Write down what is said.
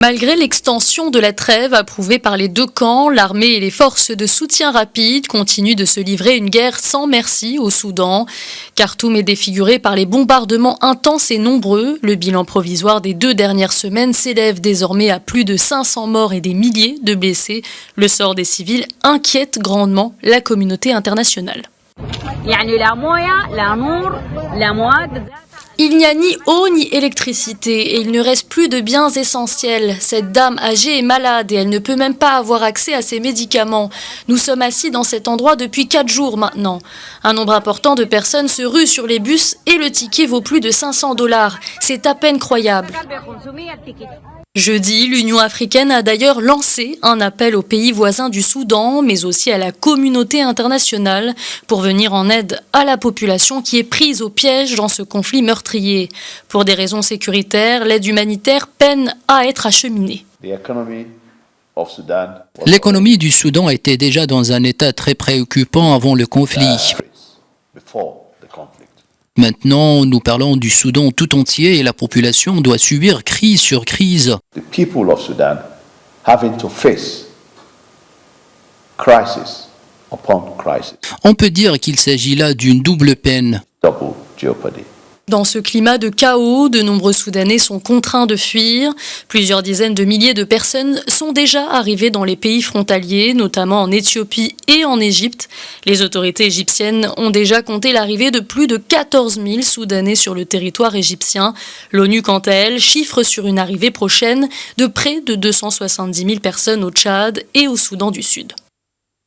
Malgré l'extension de la trêve approuvée par les deux camps, l'armée et les forces de soutien rapide continuent de se livrer une guerre sans merci au Soudan. Khartoum est défiguré par les bombardements intenses et nombreux. Le bilan provisoire des 2 dernières semaines s'élève désormais à plus de 500 morts et des milliers de blessés. Le sort des civils inquiète grandement la communauté internationale. Il n'y a ni eau ni électricité et il ne reste plus de biens essentiels. Cette dame âgée est malade et elle ne peut même pas avoir accès à ses médicaments. Nous sommes assis dans cet endroit depuis 4 jours maintenant. Un nombre important de personnes se ruent sur les bus et le ticket vaut plus de 500 $. C'est à peine croyable. Jeudi, l'Union africaine a d'ailleurs lancé un appel aux pays voisins du Soudan, mais aussi à la communauté internationale, pour venir en aide à la population qui est prise au piège dans ce conflit meurtrier. Pour des raisons sécuritaires, l'aide humanitaire peine à être acheminée. L'économie du Soudan était déjà dans un état très préoccupant avant le conflit. Maintenant, nous parlons du Soudan tout entier et la population doit subir crise sur crise. On peut dire qu'il s'agit là d'une double peine. Dans ce climat de chaos, de nombreux Soudanais sont contraints de fuir. Plusieurs dizaines de milliers de personnes sont déjà arrivées dans les pays frontaliers, notamment en Éthiopie et en Égypte. Les autorités égyptiennes ont déjà compté l'arrivée de plus de 14 000 Soudanais sur le territoire égyptien. L'ONU, quant à elle, chiffre sur une arrivée prochaine de près de 270 000 personnes au Tchad et au Soudan du Sud.